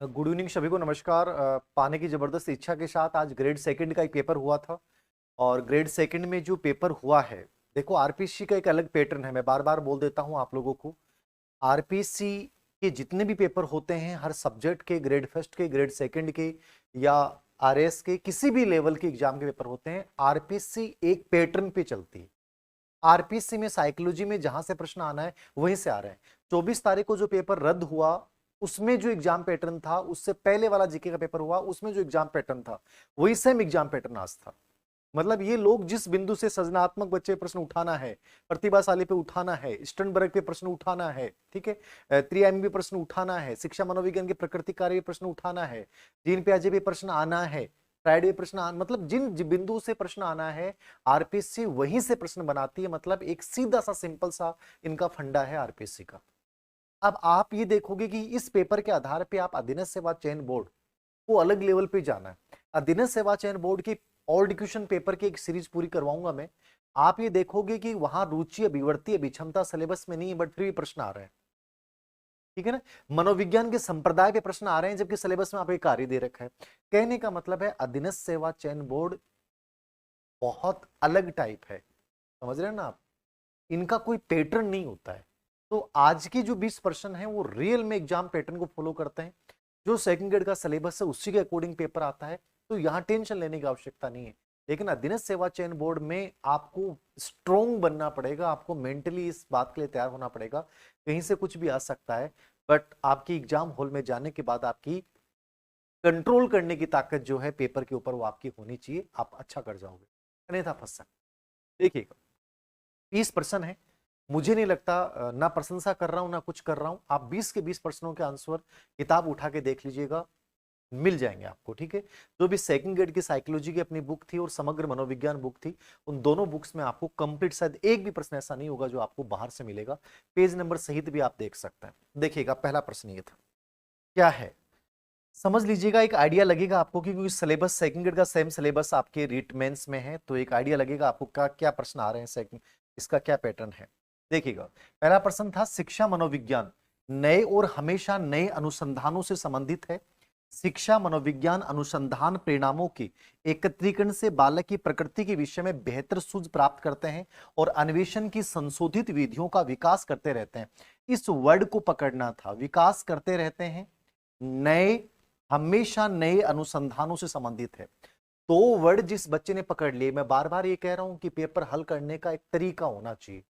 Good evening सभी को नमस्कार। पाने की जबरदस्त इच्छा के साथ आज ग्रेड सेकंड का एक पेपर हुआ था और ग्रेड सेकंड में जो पेपर हुआ है, देखो आरपीसी का एक अलग पैटर्न है। मैं बार बार बोल देता हूं आप लोगों को, आरपीसी के जितने भी पेपर होते हैं हर सब्जेक्ट के, ग्रेड फर्स्ट के, ग्रेड सेकंड के या आरएस के, किसी भी लेवल के एग्जाम के पेपर होते हैं, आरपीसी एक पैटर्न पे चलती है। आरपीसी में साइकोलॉजी में जहां से प्रश्न आना है वहीं से आ रहे हैं। 24 तारीख को जो पेपर रद्द हुआ उसमें जो एग्जाम पैटर्न था, उससे पहले वाला जीके का पेपर हुआ उसमें जो एग्जाम पैटर्न था वही सेम एग्जाम पैटर्न आज था। मतलब ये लोग जिस बिंदु से सृजनात्मक बच्चे प्रश्न उठाना है, प्रतिभाशाली पे उठाना है, स्टर्नबर्ग पे प्रश्न उठाना है, ठीक है, त्रिआयामी पे प्रश्न उठाना है, शिक्षा मनोविज्ञान के प्रकृति कार्य पे प्रश्न उठाना है, जीन पियाजे पे प्रश्न आना है, फ्राइडे प्रश्न मतलब जिन बिंदु से प्रश्न आना है आरपीएससी वहीं से प्रश्न बनाती है। मतलब एक सीधा सा सिंपल सा इनका फंडा है आरपीएससी का। अब आप ये देखोगे कि इस पेपर के आधार पे आप अधीनस्थ सेवा चयन बोर्ड को अलग लेवल पे जाना है। अधीनस्थ सेवा चयन बोर्ड की ऑल क्वेश्चन पेपर की एक सीरीज पूरी करवाऊंगा मैं। आप ये देखोगे कि वहां रुचि, अभिवर्ती, अभिक्षमता सिलेबस में नहीं है, बट फिर भी प्रश्न आ रहे हैं, ठीक है ना। मनोविज्ञान के संप्रदाय पे प्रश्न आ रहे हैं जबकि सिलेबस में आपको कार्य दे रखा है। कहने का मतलब है अधीनस्थ सेवा चयन बोर्ड बहुत अलग टाइप है, समझ रहे हैं ना आप। इनका कोई पैटर्न नहीं होता है। तो आज की जो 20 प्रश्न है वो रियल में एग्जाम पैटर्न को फॉलो करते हैं। जो सेकंड ग्रेड का सिलेबस है उसी के अकॉर्डिंग पेपर आता है, तो यहां टेंशन लेने की आवश्यकता नहीं है। लेकिन अधीनस्थ सेवा चयन बोर्ड में आपको स्ट्रोंग बनना पड़ेगा, आपको मेंटली इस बात के लिए तैयार होना पड़ेगा, कहीं से कुछ भी आ सकता है। बट आपकी एग्जाम हॉल में जाने के बाद आपकी कंट्रोल करने की ताकत जो है पेपर के ऊपर वो आपकी होनी चाहिए, आप अच्छा कर जाओगे, अन्यथा फंस सकते। देखिएगा 20 प्रश्न है, मुझे नहीं लगता, ना प्रशंसा कर रहा हूं ना कुछ कर रहा हूं, आप 20 के 20 प्रश्नों के आंसर किताब उठा के देख लीजिएगा, मिल जाएंगे आपको, ठीक है। जो भी सेकंड ग्रेड की साइकोलॉजी की अपनी बुक थी और समग्र मनोविज्ञान बुक थी, उन दोनों बुक्स में आपको कंप्लीट, शायद एक भी प्रश्न ऐसा नहीं होगा जो आपको बाहर से मिलेगा, पेज नंबर सहित भी आप देख सकते हैं। देखिएगा पहला प्रश्न ये था, क्या है, समझ लीजिएगा, एक आइडिया लगेगा आपको कि क्योंकि सिलेबस सेकंड ग्रेड का सेम सिलेबस आपके रीट मेंस में है, तो एक आइडिया लगेगा आपको क्या क्या प्रश्न आ रहे हैं, सेकंड इसका क्या पैटर्न है। देखिएगा पहला प्रश्न था, शिक्षा मनोविज्ञान नए और हमेशा नए अनुसंधानों से संबंधित है। शिक्षा मनोविज्ञान अनुसंधान परिणामों के एकत्रीकरण से बालक की प्रकृति के विषय में बेहतर सूझ प्राप्त करते हैं और अन्वेषण की संशोधित विधियों का विकास करते रहते हैं। इस वर्ड को पकड़ना था, विकास करते रहते हैं, नए, हमेशा नए अनुसंधानों से संबंधित है। तो वर्ड जिस बच्चे ने पकड़ लिए, मैं बार बार ये कह रहा हूं कि पेपर हल करने का एक तरीका होना चाहिए।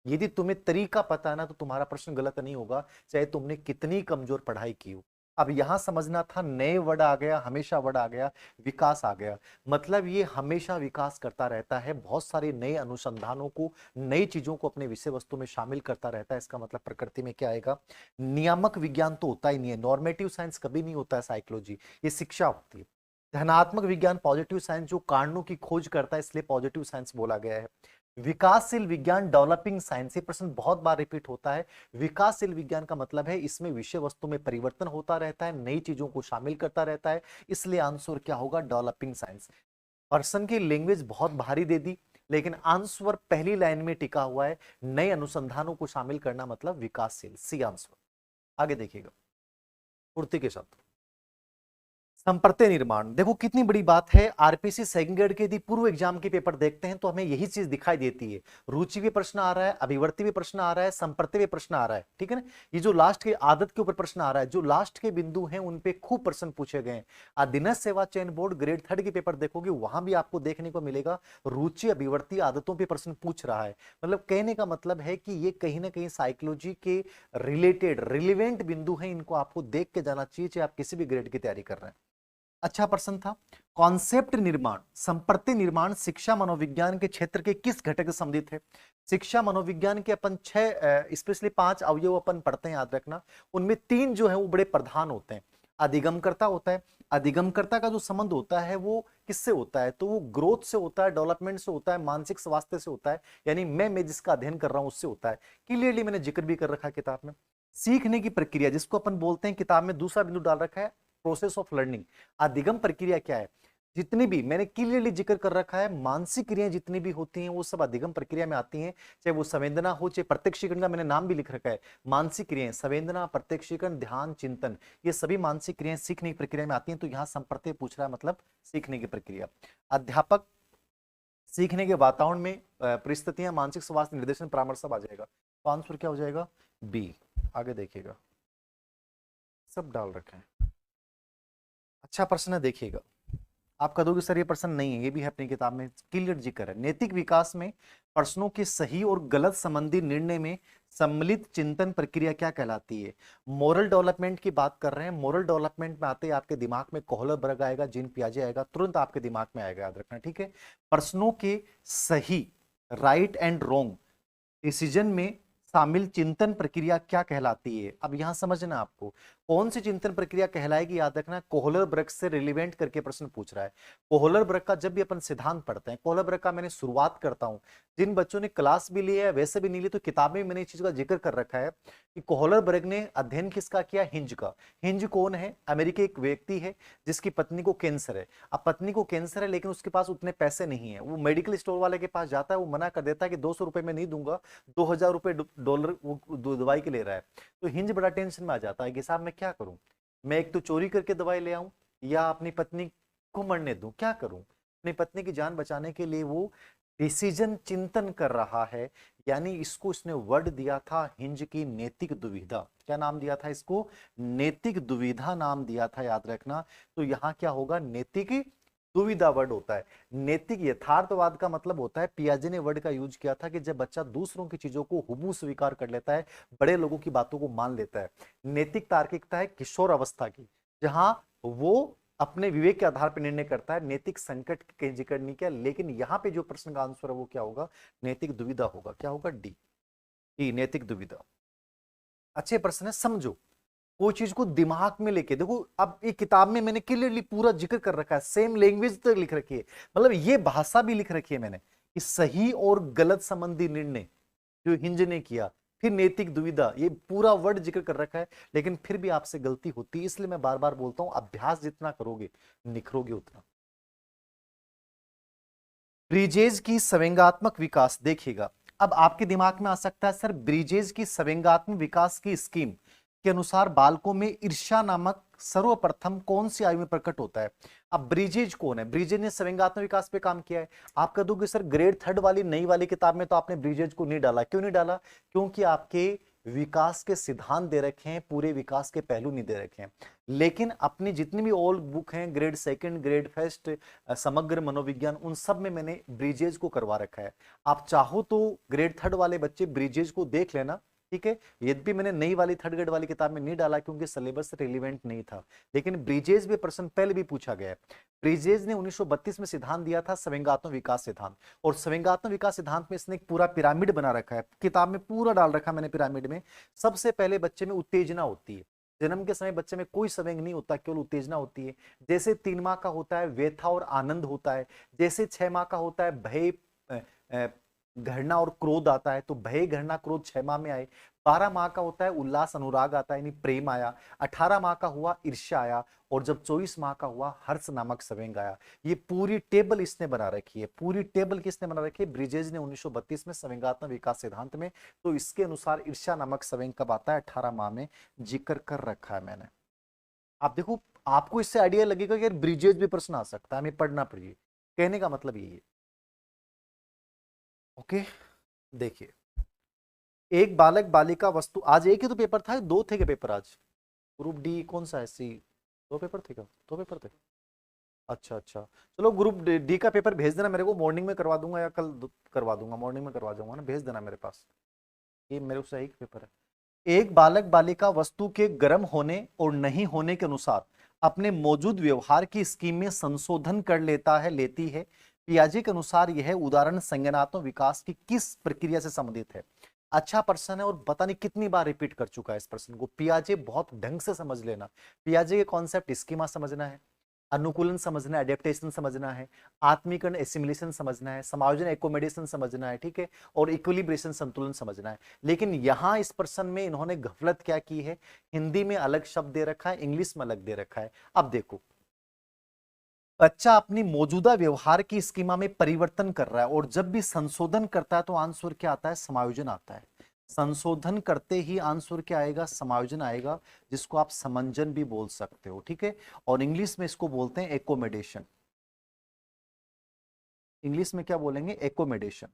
यदि तुम्हें तरीका पता है ना तो तुम्हारा प्रश्न गलत नहीं होगा, चाहे तुमने कितनी कमजोर पढ़ाई की हो। अब यहां समझना था, नए वर्ड आ गया, हमेशा वर्ड आ गया, विकास आ गया, मतलब ये हमेशा विकास करता रहता है, बहुत सारे नए अनुसंधानों को, नई चीजों को अपने विषय वस्तु में शामिल करता रहता है। इसका मतलब प्रकृति में क्या आएगा, नियामक विज्ञान तो होता ही नहीं है, नॉर्मेटिव साइंस कभी नहीं होता है साइकोलॉजी, ये शिक्षा होती है। धनात्मक विज्ञान पॉजिटिव साइंस जो कारणों की खोज करता है, इसलिए पॉजिटिव साइंस बोला गया है। विकासशील विज्ञान डेवलपिंग साइंस, ये प्रश्न बहुत बार रिपीट होता है। विकासशील विज्ञान का मतलब है इसमें विषय वस्तु में परिवर्तन होता रहता है, नई चीजों को शामिल करता रहता है, इसलिए आंसर क्या होगा, डेवलपिंग साइंस। पर्सन की लैंग्वेज बहुत भारी दे दी, लेकिन आंसर पहली लाइन में टिका हुआ है, नए अनुसंधानों को शामिल करना मतलब विकासशील, सी आंसर। आगे देखिएगा पूर्ति के साथ संप्रत्य निर्माण, देखो कितनी बड़ी बात है। आरपीसी सेकंड ग्रेड के यदि पूर्व एग्जाम के पेपर देखते हैं तो हमें यही चीज दिखाई देती है, रुचि भी प्रश्न आ रहा है, अभिवर्ती भी प्रश्न आ रहा है, संप्रत्य भी प्रश्न आ रहा है, ठीक है ना। ये जो लास्ट के आदत के ऊपर प्रश्न आ रहा है, जो लास्ट के बिंदु हैं उन पे खूब प्रश्न पूछे गए हैं। अधीनस्थ सेवा चयन बोर्ड ग्रेड थर्ड के पेपर देखोगे, वहां भी आपको देखने को मिलेगा रुचि, अभिवर्ती, आदतों पे प्रश्न पूछ रहा है। मतलब कहने का मतलब है कि ये कहीं ना कहीं साइकोलॉजी के रिलेटेड रिलेवेंट बिंदु हैं, इनको आपको देख के जाना चाहिए, चाहे आप किसी भी ग्रेड की तैयारी कर रहे हैं। अच्छा प्रश्न था, कॉन्सेप्ट निर्माण, संप्रति निर्माण शिक्षा मनोविज्ञान के क्षेत्र के किस घटक से संबंधित है। शिक्षा मनोविज्ञान के अपन 6 स्पेशली 5 अवयव अपन पढ़ते हैं, याद रखना। उनमें 3 जो है वो बड़े प्रधान होते हैं। अधिगमकर्ता होता है, अधिगमकर्ता का जो संबंध होता है वो किससे होता है, तो वो ग्रोथ से होता है, डेवलपमेंट से होता है, मानसिक स्वास्थ्य से होता है, यानी मैं जिसका अध्ययन कर रहा हूं उससे होता है। क्लियरली मैंने जिक्र भी कर रखा है किताब में। सीखने की प्रक्रिया, जिसको अपन बोलते हैं, किताब में दूसरा बिंदु डाल रखा है, प्रोसेस ऑफ लर्निंग। अधिगम प्रक्रिया क्या है, जितनी भी मैंने क्लियरली जिक्र कर रखा है, मानसिक क्रियाएं जितनी भी होती हैं वो सब अधिगम प्रक्रिया में आती हैं, चाहे वो संवेदना हो चाहे प्रत्यक्षीकरण का मैंने नाम भी लिख रखा है। मानसिक क्रियाएं, संवेदना, प्रत्यक्षीकरण, ध्यान, चिंतन, ये सभी मानसिक क्रियाएं सीखने की प्रक्रिया में आती हैं। तो यहाँ संप्रत्यय पूछ रहा है, मतलब सीखने की प्रक्रिया। अध्यापक, सीखने के वातावरण में परिस्थितियां, मानसिक स्वास्थ्य, निर्देशन, परामर्श सब आ जाएगा। तो आंसर क्या हो जाएगा? बी। आगे देखिएगा, सब डाल रखे हैं। अच्छा प्रश्न है, देखिएगा। आप कहोगे सर ये प्रश्न नहीं है, ये भी है अपनी किताब में, क्लियर जिक्र है। नैतिक विकास में प्रश्नों के सही और गलत संबंधी निर्णय में सम्मिलित चिंतन प्रक्रिया क्या कहलाती है? मोरल डेवलपमेंट की बात कर रहे हैं। मोरल डेवलपमेंट में आते ही आपके दिमाग में कोहलरबर्ग आएगा, जीन पियाजे आएगा, तुरंत आपके दिमाग में आएगा, याद रखना, ठीक है। प्रश्नों के सही, राइट एंड रॉन्ग डिसीजन में शामिल चिंतन प्रक्रिया क्या कहलाती है? अब यहां समझना आपको कौन सी चिंतन प्रक्रिया कहलाएगी, याद रखना। कोहलरबर्ग से रिलेवेंट करके प्रश्न पूछ रहा है। कोहलरबर्ग का जब भी अपन सिद्धांत पढ़ते हैं, कोहलरबर्ग का मैंने शुरुआत करता हूं, जिन बच्चों ने क्लास भी लिया है वैसे भी नहीं ली, तो किताब में मैंने इस चीज का जिक्र कर रखा है कि कोहलरबर्ग ने अध्ययन किसका किया? हिंज का। हिंज कौन है? अमेरिकी एक व्यक्ति है जिसकी पत्नी को कैंसर है। अब पत्नी को कैंसर है लेकिन उसके पास उतने पैसे नहीं है, वो मेडिकल स्टोर वाले के पास जाता है, वो मना कर देता है कि 200 रुपए में नहीं दूंगा, 2000 रुपए डॉलर वो दवाई के ले रहा है। तो हिंज बड़ा टेंशन में आ जाता है कि साहब मैं क्या करूं, मैं एक तो चोरी करके दवाई ले आऊं या अपनी पत्नी को मरने दूं, क्या करूं? अपनी पत्नी की जान बचाने के लिए वो डिसीजन चिंतन कर रहा है। यानी इसको इसने वर्ड दिया था हिंज की नैतिक दुविधा। क्या नाम दिया था इसको? नैतिक दुविधा नाम दिया था, याद रखना। तो यहां क्या होगा? नैतिक दुविधा वर्ड होता है। नैतिक यथार्थवाद का मतलब होता है, पियाजे ने वर्ड का यूज किया था कि जब बच्चा दूसरों की चीजों को हुबहू स्वीकार कर लेता है, बड़े लोगों की बातों को मान लेता है। नैतिक तार्किकता है किशोर अवस्था की, जहां वो अपने विवेक के आधार पर निर्णय करता है। नैतिक संकट की कहीं जिक्र नहीं किया, लेकिन यहां पे जो प्रश्न का आंसर है वो क्या होगा? नैतिक दुविधा होगा। क्या होगा? डी। डी, नैतिक दुविधा। अच्छे प्रश्न है, समझो। कोई चीज को दिमाग में लेके देखो। अब ये किताब में मैंने क्लियरली पूरा जिक्र कर रखा है, सेम लैंग्वेज तक लिख रखी है, मतलब ये भाषा भी लिख रखी है मैंने कि सही और गलत संबंधी निर्णय जो हिंज ने किया, फिर नैतिक दुविधा, ये पूरा वर्ड जिक्र कर रखा है। लेकिन फिर भी आपसे गलती होती है, इसलिए मैं बार बार बोलता हूं, अभ्यास जितना करोगे निखरोगे उतना। ब्रिजेज की संवेगात्मक विकास, देखिएगा। अब आपके दिमाग में आ सकता है सर ब्रिजेज की संवेगात्मक विकास की स्कीम के अनुसार बालकों में ईर्ष्या नामक सर्वप्रथम कौन सी आयु में प्रकट होता है? अब ब्रिजेज कौन है? ब्रिजेज ने संवेगात्मक विकास पे काम किया है। आप कह दोगे सर ग्रेड 3 वाली नई वाली किताब में तो आपने ब्रिजेज को नहीं डाला, क्यों नहीं डाला? क्योंकि आपके विकास के सिद्धांत दे रखे हैं, पूरे विकास के पहलू नहीं दे रखे हैं। लेकिन अपनी जितनी भी ओल्ड बुक हैं, ग्रेड 2, ग्रेड 1, समग्र मनोविज्ञान, उन सब में मैंने ब्रिजेज को करवा रखा है। आप चाहो तो ग्रेड 3 वाले बच्चे ब्रिजेज को देख लेना, ठीक है। यद्यपि मैंने नई वाली 3rd ग्रेड वाली किताब में नहीं डाला क्योंकि सिलेबस रिलेवेंट नहीं था, लेकिन ब्रिजेज में प्रश्न पहले भी पूछा गया है। ब्रिजेज ने 1932 में सिद्धांत दिया था संवेगात्मक विकास सिद्धांत, और संवेगात्मक विकास सिद्धांत में इसने एक पूरा पिरामिड बना रखा है, किताब में पूरा डाल रखा मैंने पिरामिड में। सबसे पहले बच्चे में उत्तेजना होती है। जन्म के समय बच्चे में कोई संवेग नहीं होता, केवल उत्तेजना होती है। जैसे 3 माह का होता है व्यथा और आनंद होता है, जैसे 6 माह का होता है भय, घृणा और क्रोध आता है, तो भय घृणा क्रोध 6 माह में आए। 12 माह का होता है उल्लास अनुराग आता है, यानी प्रेम आया। 18 माह का हुआ ईर्ष्या आया, और जब 24 माह का हुआ हर्ष नामक संवेग आया। ये पूरी टेबल इसने बना रखी है। पूरी टेबल किसने बना रखी है? ब्रिजेज ने 1932 में संवेगात्मक विकास सिद्धांत में। तो इसके अनुसार ईर्ष्या नामक संवेग कब आता है? 18 माह में, जिक्र कर रखा है मैंने। आप देखो, आपको इससे आइडिया लगेगा कि यार ब्रिजेज भी प्रश्न आ सकता है, हमें पढ़ना पड़ेगा, कहने का मतलब यही है। ओके, देखिए। एक बालक बालिका वस्तु, आज एक ही तो पेपर था, 2 थे के पेपर आज? ग्रुप डी कौन सा है? सी 2 पेपर थे क्या? 2 पेपर थे। अच्छा अच्छा, चलो ग्रुप डी का पेपर भेज देना मेरे को, मॉर्निंग में करवा दूंगा या कल करवा दूंगा, मॉर्निंग में करवा दूंगा ना, भेज देना मेरे पास। ये मेरे से एक पेपर है। एक बालक बालिका वस्तु के गर्म होने और नहीं होने के अनुसार अपने मौजूद व्यवहार की स्कीम में संशोधन कर लेता है, लेती है। पियाजे के अनुसार यह उदाहरण संज्ञानात्मक विकास की किस प्रक्रिया से संबंधित है? अच्छा प्रश्न है, और पता नहीं कितनी बार रिपीट कर चुका है इस प्रश्न को। पियाजे बहुत ढंग से समझ लेना। पियाजे के कॉन्सेप्ट स्कीमा समझना है, अनुकूलन समझना है, एडेप्टेशन समझना है, आत्मीकरण एसिमिलेशन समझना है, समायोजन एकोमोडेशन समझना है, ठीक है, और इक्विलिब्रेशन संतुलन समझना है। लेकिन यहां इस प्रश्न में इन्होंने गफलत क्या की है? हिंदी में अलग शब्द दे रखा है, इंग्लिश में अलग दे रखा है। अब देखो, बच्चा अपनी मौजूदा व्यवहार की स्कीमा में परिवर्तन कर रहा है, और जब भी संशोधन करता है तो आंसर क्या आता है? समायोजन आता है। संशोधन करते ही आंसर क्या आएगा? समायोजन आएगा, जिसको आप समंजन भी बोल सकते हो, ठीक है। और इंग्लिश में इसको बोलते हैं एकोमोडेशन। इंग्लिश में क्या बोलेंगे? एकोमोडेशन।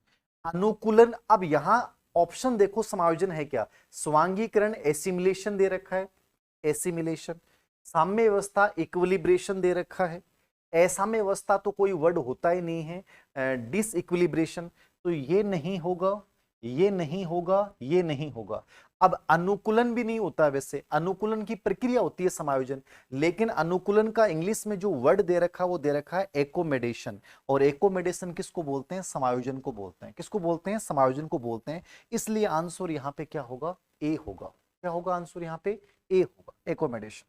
अनुकूलन। अब यहां ऑप्शन देखो, समायोजन है क्या? स्वांगीकरण, एसिमिलेशन दे रखा है, एसिमिलेशन। साम्य व्यवस्था, इक्विलिब्रेशन दे रखा है। असाम्य व्यवस्था तो कोई वर्ड होता ही नहीं है, डिसइक्विलिब्रेशन। तो ये नहीं होगा, ये नहीं होगा, ये नहीं होगा। अब अनुकूलन भी नहीं होता है, वैसे अनुकूलन की प्रक्रिया होती है समायोजन, लेकिन अनुकूलन का इंग्लिश में जो वर्ड दे रखा है वो दे रखा है एकोमोडेशन। और एकोमोडेशन किसको बोलते हैं? समायोजन को बोलते हैं। किसको बोलते हैं? समायोजन को बोलते हैं। इसलिए आंसर यहां पे क्या होगा? ए होगा। क्या होगा आंसर यहां पे? ए होगा, एकोमोडेशन।